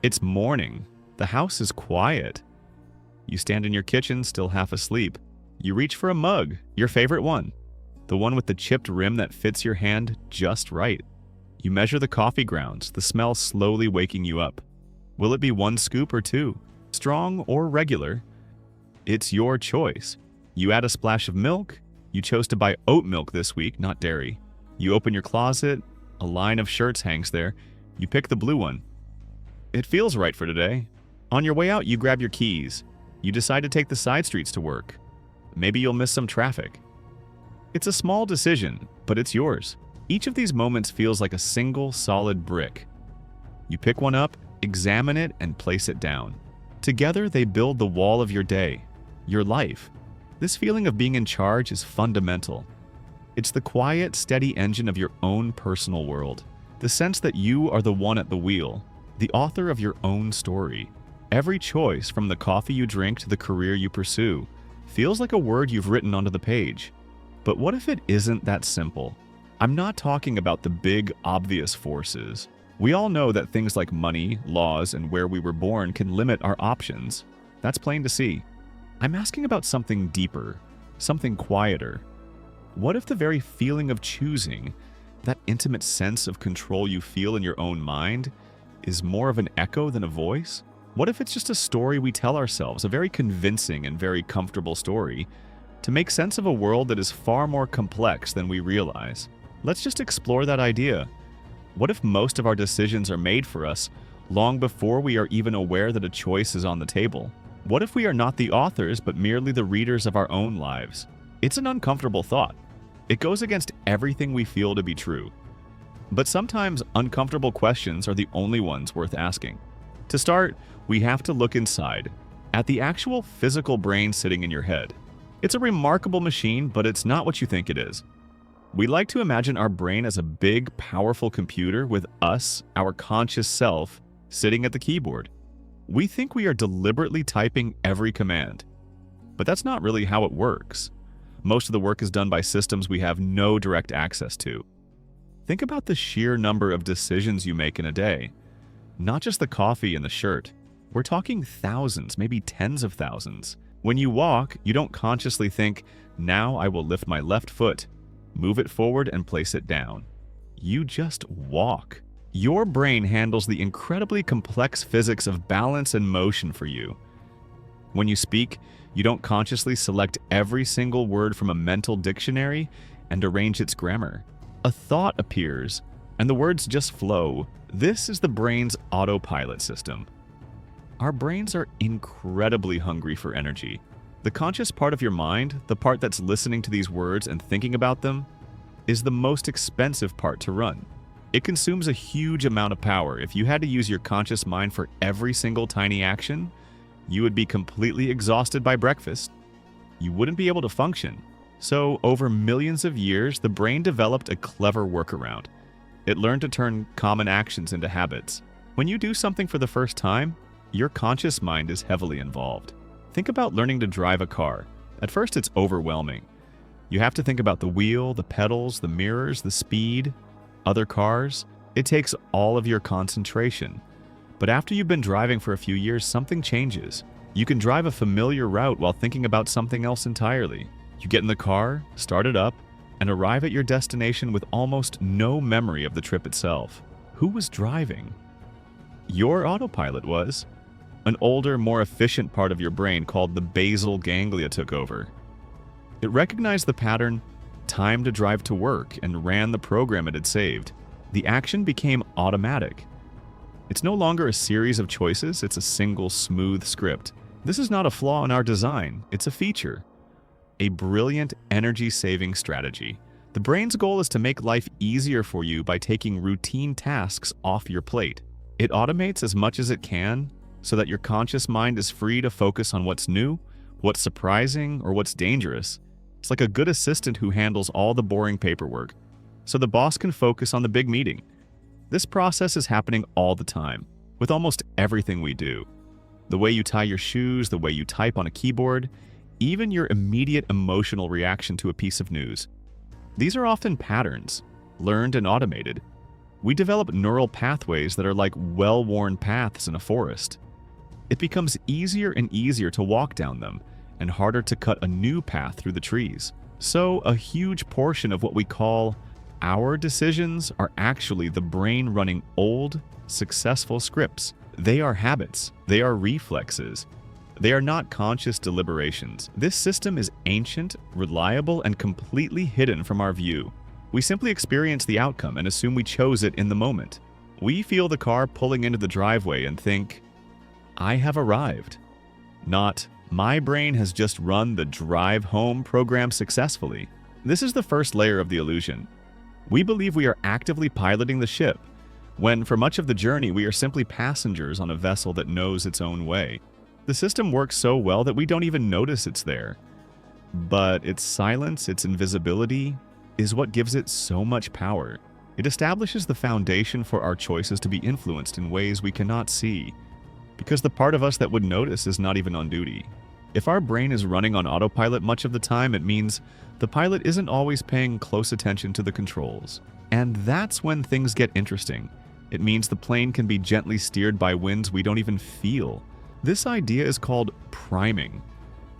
It's morning. The house is quiet. You stand in your kitchen, still half asleep. You reach for a mug, your favorite one. The one with the chipped rim that fits your hand just right. You measure the coffee grounds, the smell slowly waking you up. Will it be 1 scoop or 2? Strong or regular? It's your choice. You add a splash of milk. You chose to buy oat milk this week, not dairy. You open your closet. A line of shirts hangs there. You pick the blue one. It feels right for today. On your way out, you grab your keys. You decide to take the side streets to work. Maybe you'll miss some traffic. It's a small decision, but it's yours. Each of these moments feels like a single solid brick. You pick one up, examine it, and place it down. Together, they build the wall of your day, your life. This feeling of being in charge is fundamental. It's the quiet, steady engine of your own personal world. The sense that you are the one at the wheel, the author of your own story. Every choice, from the coffee you drink to the career you pursue, feels like a word you've written onto the page. But what if it isn't that simple? I'm not talking about the big, obvious forces. We all know that things like money, laws, and where we were born can limit our options. That's plain to see. I'm asking about something deeper, something quieter. What if the very feeling of choosing, that intimate sense of control you feel in your own mind, is more of an echo than a voice? What if it's just a story we tell ourselves, a very convincing and very comfortable story, to make sense of a world that is far more complex than we realize? Let's just explore that idea. What if most of our decisions are made for us long before we are even aware that a choice is on the table? What if we are not the authors, but merely the readers of our own lives? It's an uncomfortable thought. It goes against everything we feel to be true. But sometimes uncomfortable questions are the only ones worth asking. To start, we have to look inside, at the actual physical brain sitting in your head. It's a remarkable machine, but it's not what you think it is. We like to imagine our brain as a big, powerful computer with us, our conscious self, sitting at the keyboard. We think we are deliberately typing every command. But that's not really how it works. Most of the work is done by systems we have no direct access to. Think about the sheer number of decisions you make in a day. Not just the coffee and the shirt. We're talking thousands, maybe tens of thousands. When you walk, you don't consciously think, now I will lift my left foot, move it forward and place it down. You just walk. Your brain handles the incredibly complex physics of balance and motion for you. When you speak, you don't consciously select every single word from a mental dictionary and arrange its grammar. A thought appears, and the words just flow. This is the brain's autopilot system. Our brains are incredibly hungry for energy. The conscious part of your mind, the part that's listening to these words and thinking about them, is the most expensive part to run. It consumes a huge amount of power. If you had to use your conscious mind for every single tiny action, you would be completely exhausted by breakfast. You wouldn't be able to function. So, over millions of years, the brain developed a clever workaround. It learned to turn common actions into habits. When you do something for the first time, your conscious mind is heavily involved. Think about learning to drive a car. At first, it's overwhelming. You have to think about the wheel, the pedals, the mirrors, the speed, other cars. It takes all of your concentration. But after you've been driving for a few years, something changes. You can drive a familiar route while thinking about something else entirely. You get in the car, start it up, and arrive at your destination with almost no memory of the trip itself. Who was driving? Your autopilot was. An older, more efficient part of your brain called the basal ganglia took over. It recognized the pattern, time to drive to work, and ran the program it had saved. The action became automatic. It's no longer a series of choices, it's a single smooth script. This is not a flaw in our design, it's a feature. A brilliant energy-saving strategy. The brain's goal is to make life easier for you by taking routine tasks off your plate. It automates as much as it can so that your conscious mind is free to focus on what's new, what's surprising, or what's dangerous. It's like a good assistant who handles all the boring paperwork, so the boss can focus on the big meeting. This process is happening all the time, with almost everything we do. The way you tie your shoes, the way you type on a keyboard, even your immediate emotional reaction to a piece of news. These are often patterns, learned and automated. We develop neural pathways that are like well-worn paths in a forest. It becomes easier and easier to walk down them, and harder to cut a new path through the trees. So, a huge portion of what we call our decisions are actually the brain running old, successful scripts. They are habits. They are reflexes. They are not conscious deliberations. This system is ancient, reliable, and completely hidden from our view. We simply experience the outcome and assume we chose it in the moment. We feel the car pulling into the driveway and think, I have arrived. Not, my brain has just run the drive home program successfully. This is the first layer of the illusion. We believe we are actively piloting the ship, when for much of the journey we are simply passengers on a vessel that knows its own way. The system works so well that we don't even notice it's there. But its silence, its invisibility, is what gives it so much power. It establishes the foundation for our choices to be influenced in ways we cannot see, because the part of us that would notice is not even on duty. If our brain is running on autopilot much of the time, it means the pilot isn't always paying close attention to the controls. And that's when things get interesting. It means the plane can be gently steered by winds we don't even feel. This idea is called priming.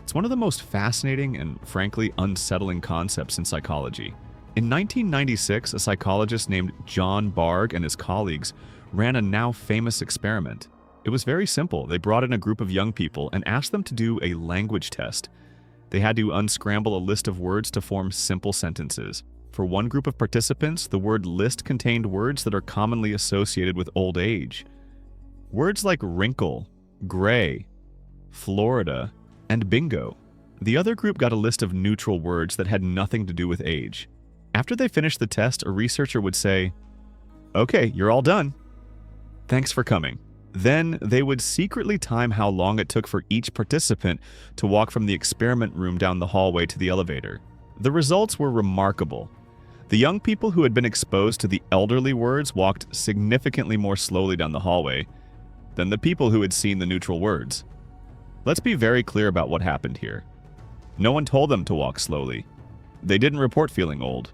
It's one of the most fascinating and, frankly, unsettling concepts in psychology. In 1996, a psychologist named John Bargh and his colleagues ran a now famous experiment. It was very simple. They brought in a group of young people and asked them to do a language test. They had to unscramble a list of words to form simple sentences. For one group of participants, the word list contained words that are commonly associated with old age. Words like wrinkle, gray, Florida, and bingo. The other group got a list of neutral words that had nothing to do with age. After they finished the test, a researcher would say, "Okay, you're all done. Thanks for coming." Then they would secretly time how long it took for each participant to walk from the experiment room down the hallway to the elevator. The results were remarkable. The young people who had been exposed to the elderly words walked significantly more slowly down the hallway than the people who had seen the neutral words. Let's be very clear about what happened here. No one told them to walk slowly. They didn't report feeling old.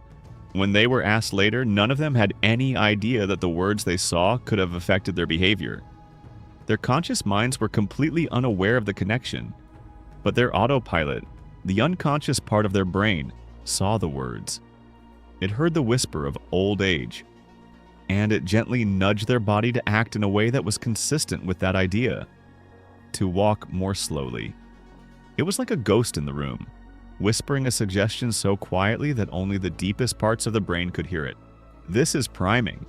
When they were asked later, none of them had any idea that the words they saw could have affected their behavior. Their conscious minds were completely unaware of the connection, but their autopilot, the unconscious part of their brain, saw the words. It heard the whisper of old age, and it gently nudged their body to act in a way that was consistent with that idea, to walk more slowly. It was like a ghost in the room, whispering a suggestion so quietly that only the deepest parts of the brain could hear it. This is priming.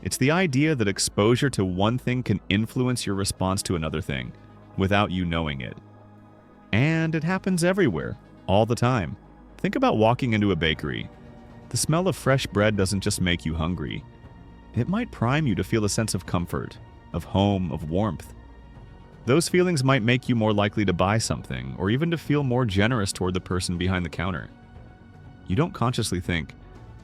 It's the idea that exposure to one thing can influence your response to another thing, without you knowing it. And it happens everywhere, all the time. Think about walking into a bakery. The smell of fresh bread doesn't just make you hungry. It might prime you to feel a sense of comfort, of home, of warmth. Those feelings might make you more likely to buy something, or even to feel more generous toward the person behind the counter. You don't consciously think,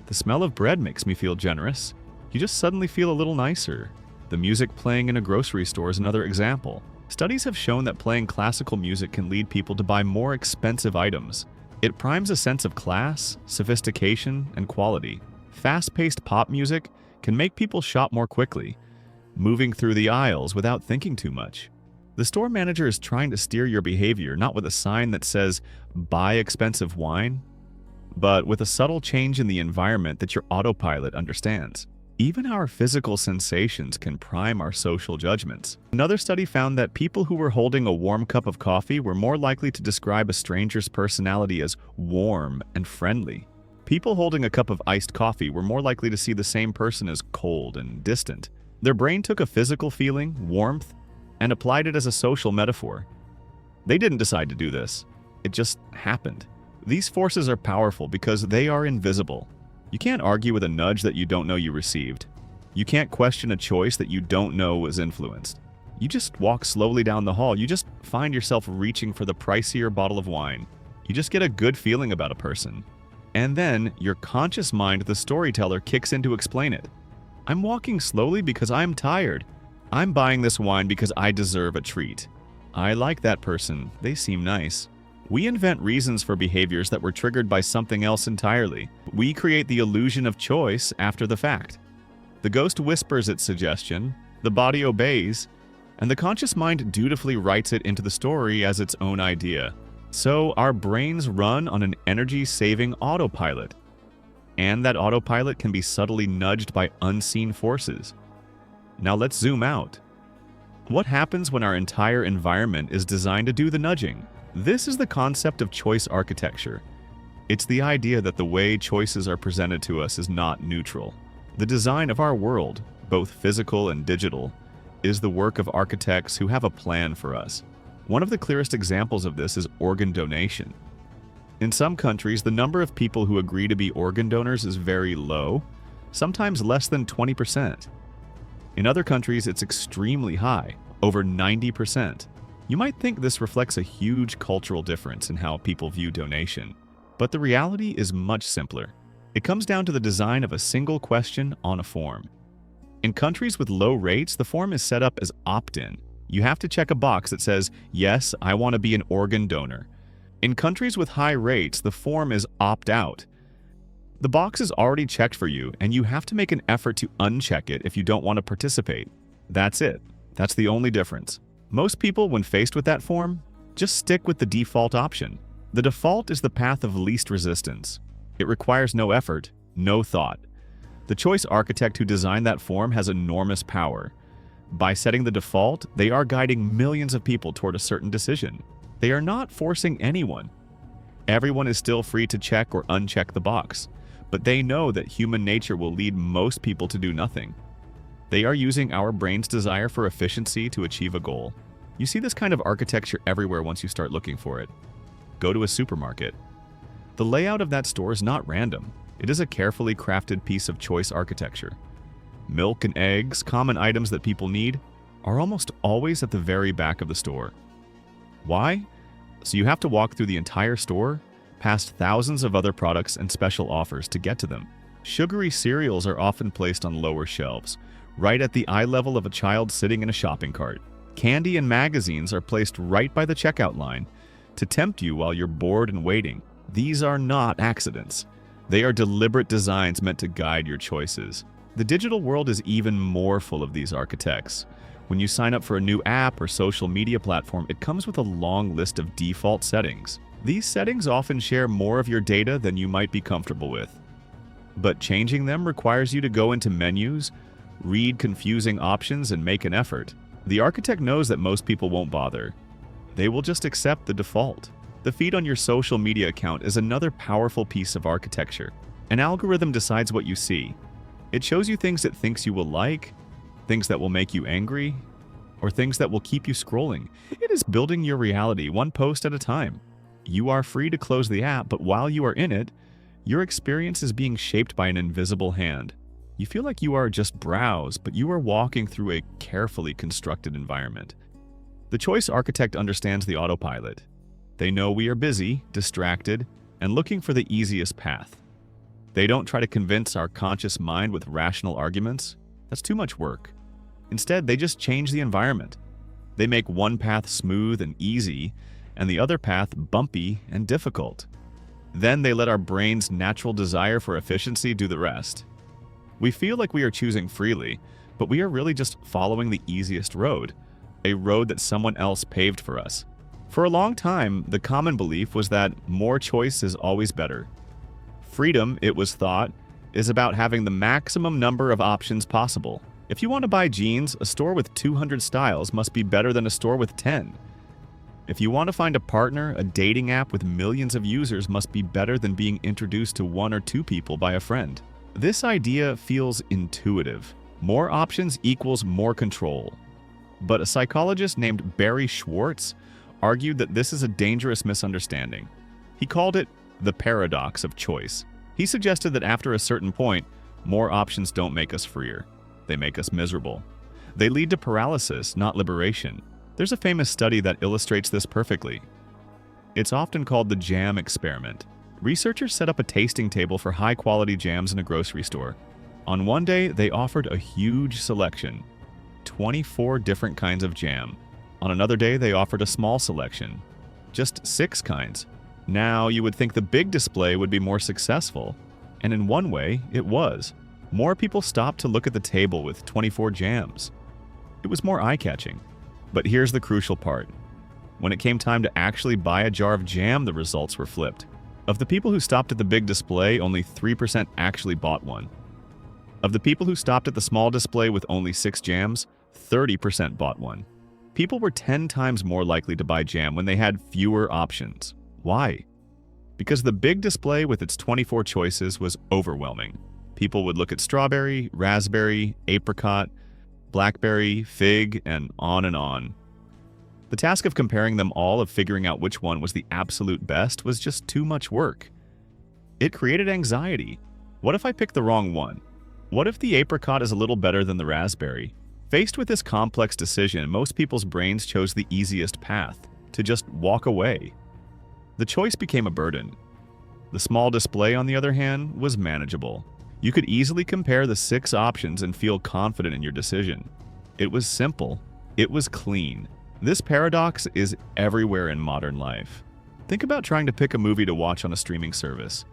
the smell of bread makes me feel generous. You just suddenly feel a little nicer. The music playing in a grocery store is another example. Studies have shown that playing classical music can lead people to buy more expensive items. It primes a sense of class, sophistication, and quality. Fast-paced pop music can make people shop more quickly, moving through the aisles without thinking too much. The store manager is trying to steer your behavior not with a sign that says, "Buy expensive wine," but with a subtle change in the environment that your autopilot understands. Even our physical sensations can prime our social judgments. Another study found that people who were holding a warm cup of coffee were more likely to describe a stranger's personality as warm and friendly. People holding a cup of iced coffee were more likely to see the same person as cold and distant. Their brain took a physical feeling, warmth, and applied it as a social metaphor. They didn't decide to do this. It just happened. These forces are powerful because they are invisible. You can't argue with a nudge that you don't know you received. You can't question a choice that you don't know was influenced. You just walk slowly down the hall. You just find yourself reaching for the pricier bottle of wine. You just get a good feeling about a person. And then your conscious mind, the storyteller, kicks in to explain it. I'm walking slowly because I'm tired. I'm buying this wine because I deserve a treat. I like that person. They seem nice. We invent reasons for behaviors that were triggered by something else entirely. We create the illusion of choice after the fact. The ghost whispers its suggestion, the body obeys, and the conscious mind dutifully writes it into the story as its own idea. So our brains run on an energy-saving autopilot, and that autopilot can be subtly nudged by unseen forces. Now let's zoom out. What happens when our entire environment is designed to do the nudging? This is the concept of choice architecture. It's the idea that the way choices are presented to us is not neutral. The design of our world, both physical and digital, is the work of architects who have a plan for us. One of the clearest examples of this is organ donation. In some countries, the number of people who agree to be organ donors is very low, sometimes less than 20%. In other countries, it's extremely high, over 90%. You might think this reflects a huge cultural difference in how people view donation, but the reality is much simpler. It comes down to the design of a single question on a form. In countries with low rates, the form is set up as opt-in. You have to check a box that says, yes, I want to be an organ donor. In countries with high rates, the form is opt-out. The box is already checked for you, and you have to make an effort to uncheck it if you don't want to participate. That's it. That's the only difference. Most people, when faced with that form, just stick with the default option. The default is the path of least resistance. It requires no effort, no thought. The choice architect who designed that form has enormous power. By setting the default, they are guiding millions of people toward a certain decision. They are not forcing anyone. Everyone is still free to check or uncheck the box, but they know that human nature will lead most people to do nothing. They are using our brain's desire for efficiency to achieve a goal. You see this kind of architecture everywhere once you start looking for it. Go to a supermarket. The layout of that store is not random. It is a carefully crafted piece of choice architecture. Milk and eggs, common items that people need, are almost always at the very back of the store. Why? So you have to walk through the entire store, past thousands of other products and special offers to get to them. Sugary cereals are often placed on lower shelves, right at the eye level of a child sitting in a shopping cart. Candy and magazines are placed right by the checkout line to tempt you while you're bored and waiting. These are not accidents. They are deliberate designs meant to guide your choices. The digital world is even more full of these architects. When you sign up for a new app or social media platform, it comes with a long list of default settings. These settings often share more of your data than you might be comfortable with. But changing them requires you to go into menus, read confusing options, and make an effort. The architect knows that most people won't bother. They will just accept the default. The feed on your social media account is another powerful piece of architecture. An algorithm decides what you see. It shows you things it thinks you will like, things that will make you angry, or things that will keep you scrolling. It is building your reality one post at a time. You are free to close the app, but while you are in it, your experience is being shaped by an invisible hand. You feel like you are just browse, but you are walking through a carefully constructed environment. The choice architect understands the autopilot. They know we are busy, distracted, and looking for the easiest path. They don't try to convince our conscious mind with rational arguments. That's too much work. Instead, they just change the environment. They make one path smooth and easy, and the other path bumpy and difficult. Then they let our brain's natural desire for efficiency do the rest. We feel like we are choosing freely, but we are really just following the easiest road, a road that someone else paved for us. For a long time, the common belief was that more choice is always better. Freedom, it was thought, is about having the maximum number of options possible. If you want to buy jeans, a store with 200 styles must be better than a store with 10. If you want to find a partner, a dating app with millions of users must be better than being introduced to one or two people by a friend. This idea feels intuitive. More options equals more control. But a psychologist named Barry Schwartz argued that this is a dangerous misunderstanding. He called it the paradox of choice. He suggested that after a certain point, more options don't make us freer. They make us miserable. They lead to paralysis, not liberation. There's a famous study that illustrates this perfectly. It's often called the jam experiment. Researchers set up a tasting table for high-quality jams in a grocery store. On one day, they offered a huge selection, 24 different kinds of jam. On another day, they offered a small selection, just 6 kinds. Now, you would think the big display would be more successful, and in one way, it was. More people stopped to look at the table with 24 jams. It was more eye-catching. But here's the crucial part. When it came time to actually buy a jar of jam, the results were flipped. Of the people who stopped at the big display, only 3% actually bought one. Of the people who stopped at the small display with only 6 jams, 30% bought one. People were 10 times more likely to buy jam when they had fewer options. Why? Because the big display with its 24 choices was overwhelming. People would look at strawberry, raspberry, apricot, blackberry, fig, and on and on. The task of comparing them all, of figuring out which one was the absolute best, was just too much work. It created anxiety. What if I pick the wrong one? What if the apricot is a little better than the raspberry? Faced with this complex decision, most people's brains chose the easiest path, to just walk away. The choice became a burden. The small display, on the other hand, was manageable. You could easily compare the 6 options and feel confident in your decision. It was simple. It was clean. This paradox is everywhere in modern life. Think about trying to pick a movie to watch on a streaming service.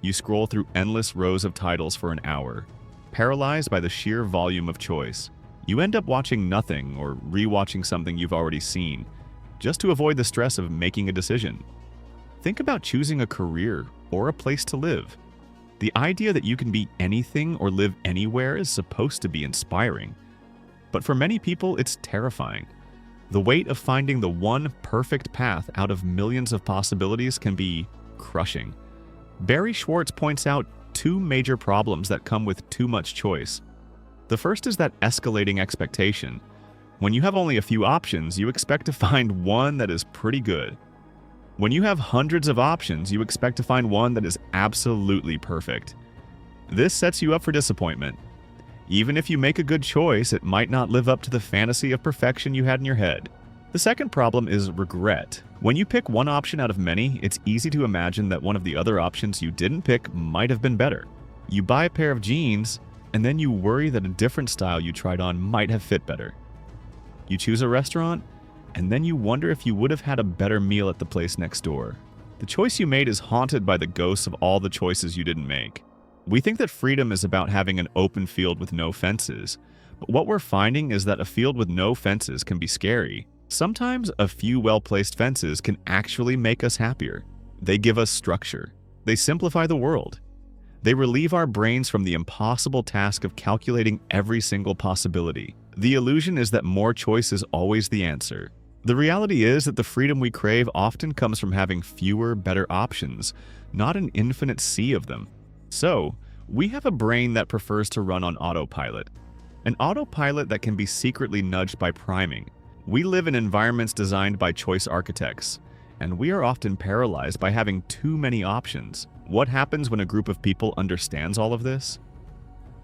You scroll through endless rows of titles for an hour, paralyzed by the sheer volume of choice. You end up watching nothing or rewatching something you've already seen, just to avoid the stress of making a decision. Think about choosing a career or a place to live. The idea that you can be anything or live anywhere is supposed to be inspiring. But for many people, it's terrifying. The weight of finding the one perfect path out of millions of possibilities can be crushing. Barry Schwartz points out 2 major problems that come with too much choice. The first is that escalating expectation. When you have only a few options, you expect to find one that is pretty good. When you have hundreds of options, you expect to find one that is absolutely perfect. This sets you up for disappointment. Even if you make a good choice, it might not live up to the fantasy of perfection you had in your head. The second problem is regret. When you pick one option out of many, it's easy to imagine that one of the other options you didn't pick might have been better. You buy a pair of jeans, and then you worry that a different style you tried on might have fit better. You choose a restaurant, and then you wonder if you would have had a better meal at the place next door. The choice you made is haunted by the ghosts of all the choices you didn't make. We think that freedom is about having an open field with no fences, but what we're finding is that a field with no fences can be scary. Sometimes a few well-placed fences can actually make us happier. They give us structure. They simplify the world. They relieve our brains from the impossible task of calculating every single possibility. The illusion is that more choice is always the answer. The reality is that the freedom we crave often comes from having fewer, better options, not an infinite sea of them. So, we have a brain that prefers to run on autopilot. An autopilot that can be secretly nudged by priming. We live in environments designed by choice architects, and we are often paralyzed by having too many options. What happens when a group of people understands all of this?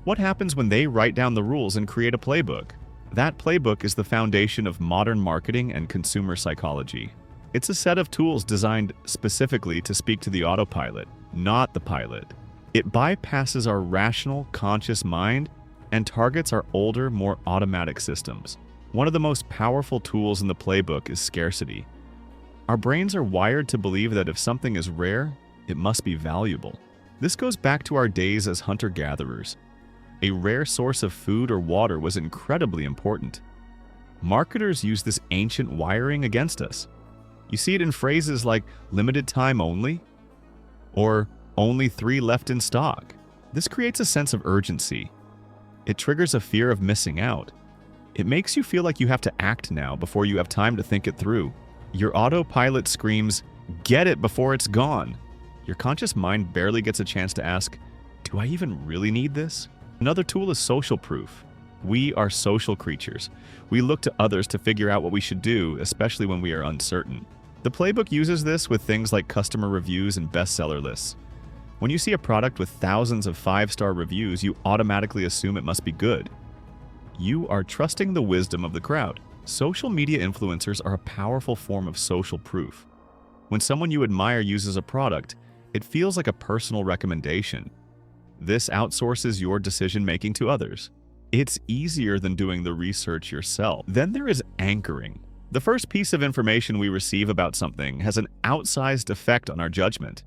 What happens when they write down the rules and create a playbook? That playbook is the foundation of modern marketing and consumer psychology. It's a set of tools designed specifically to speak to the autopilot, not the pilot. It bypasses our rational, conscious mind and targets our older, more automatic systems. One of the most powerful tools in the playbook is scarcity. Our brains are wired to believe that if something is rare, it must be valuable. This goes back to our days as hunter-gatherers. A rare source of food or water was incredibly important. Marketers use this ancient wiring against us. You see it in phrases like limited time only or only 3 left in stock. This creates a sense of urgency. It triggers a fear of missing out. It makes you feel like you have to act now before you have time to think it through. Your autopilot screams, "Get it before it's gone." Your conscious mind barely gets a chance to ask, "Do I even really need this?" Another tool is social proof. We are social creatures. We look to others to figure out what we should do, especially when we are uncertain. The playbook uses this with things like customer reviews and bestseller lists. When you see a product with thousands of 5-star reviews, you automatically assume it must be good. You are trusting the wisdom of the crowd. Social media influencers are a powerful form of social proof. When someone you admire uses a product, it feels like a personal recommendation. This outsources your decision-making to others. It's easier than doing the research yourself. Then there is anchoring. The first piece of information we receive about something has an outsized effect on our judgment.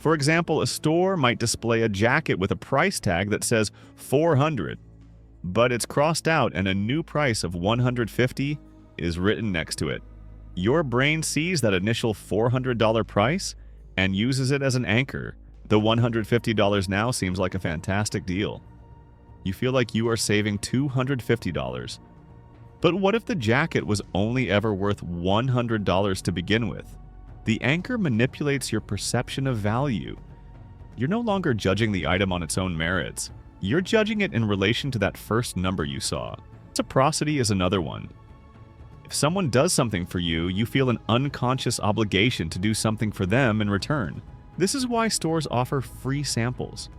For example, a store might display a jacket with a price tag that says $400, but it's crossed out and a new price of $150 is written next to it. Your brain sees that initial $400 price and uses it as an anchor. The $150 now seems like a fantastic deal. You feel like you are saving $250. But what if the jacket was only ever worth $100 to begin with? The anchor manipulates your perception of value. You're no longer judging the item on its own merits. You're judging it in relation to that first number you saw. Reciprocity is another one. If someone does something for you, you feel an unconscious obligation to do something for them in return. This is why stores offer free samples.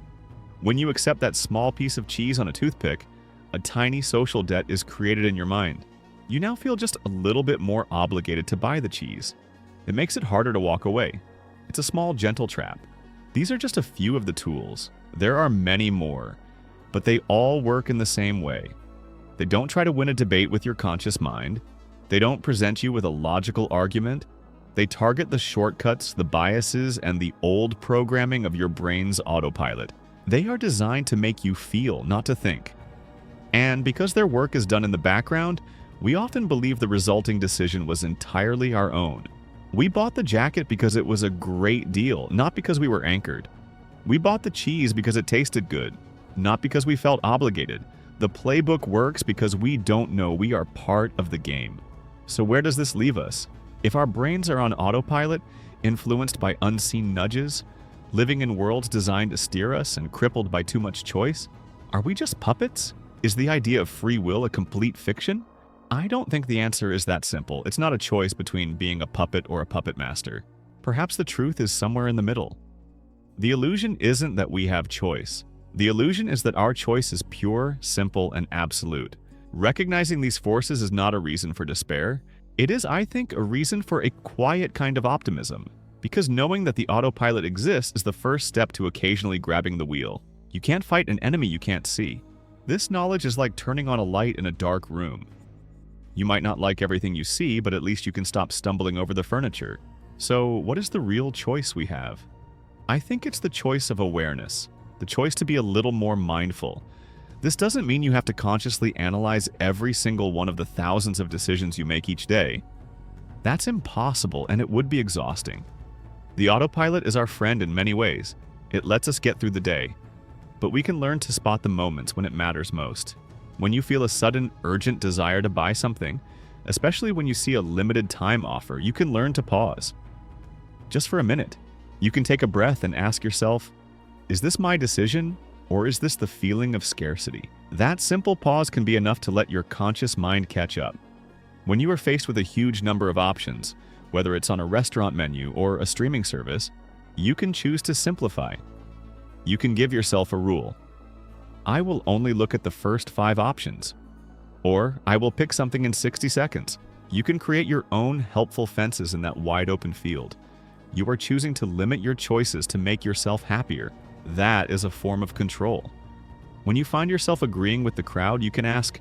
When you accept that small piece of cheese on a toothpick, a tiny social debt is created in your mind. You now feel just a little bit more obligated to buy the cheese. It makes it harder to walk away. It's a small, gentle trap. These are just a few of the tools. There are many more, but they all work in the same way. They don't try to win a debate with your conscious mind. They don't present you with a logical argument. They target the shortcuts, the biases, and the old programming of your brain's autopilot. They are designed to make you feel, not to think. And because their work is done in the background, we often believe the resulting decision was entirely our own. We bought the jacket because it was a great deal, not because we were anchored. We bought the cheese because it tasted good, not because we felt obligated. The playbook works because we don't know we are part of the game. So where does this leave us? If our brains are on autopilot, influenced by unseen nudges, living in worlds designed to steer us and crippled by too much choice, are we just puppets? Is the idea of free will a complete fiction? I don't think the answer is that simple. It's not a choice between being a puppet or a puppet master. Perhaps the truth is somewhere in the middle. The illusion isn't that we have choice. The illusion is that our choice is pure, simple, and absolute. Recognizing these forces is not a reason for despair. It is, I think, a reason for a quiet kind of optimism. Because knowing that the autopilot exists is the first step to occasionally grabbing the wheel. You can't fight an enemy you can't see. This knowledge is like turning on a light in a dark room. You might not like everything you see, but at least you can stop stumbling over the furniture. So, what is the real choice we have? I think it's the choice of awareness, the choice to be a little more mindful. This doesn't mean you have to consciously analyze every single one of the thousands of decisions you make each day. That's impossible, and it would be exhausting. The autopilot is our friend in many ways. It lets us get through the day. But we can learn to spot the moments when it matters most. When you feel a sudden, urgent desire to buy something, especially when you see a limited time offer, you can learn to pause. Just for a minute. You can take a breath and ask yourself, is this my decision, or is this the feeling of scarcity? That simple pause can be enough to let your conscious mind catch up. When you are faced with a huge number of options, whether it's on a restaurant menu or a streaming service, you can choose to simplify. You can give yourself a rule. I will only look at the first 5 options. Or I will pick something in 60 seconds. You can create your own helpful fences in that wide open field. You are choosing to limit your choices to make yourself happier. That is a form of control. When you find yourself agreeing with the crowd, you can ask,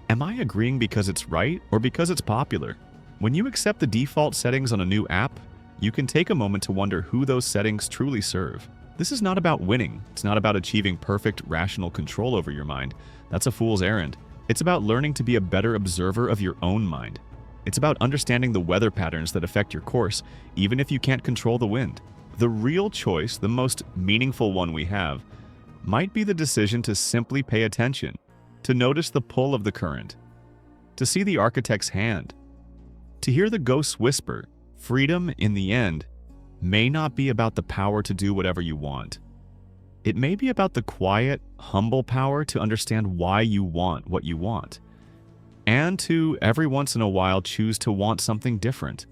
am I agreeing because it's right or because it's popular? When you accept the default settings on a new app, you can take a moment to wonder who those settings truly serve. This is not about winning. It's not about achieving perfect, rational control over your mind. That's a fool's errand. It's about learning to be a better observer of your own mind. It's about understanding the weather patterns that affect your course, even if you can't control the wind. The real choice, the most meaningful one we have, might be the decision to simply pay attention, to notice the pull of the current, to see the architect's hand, to hear the ghosts whisper. Freedom, in the end, may not be about the power to do whatever you want. It may be about the quiet, humble power to understand why you want what you want, and to, every once in a while, choose to want something different.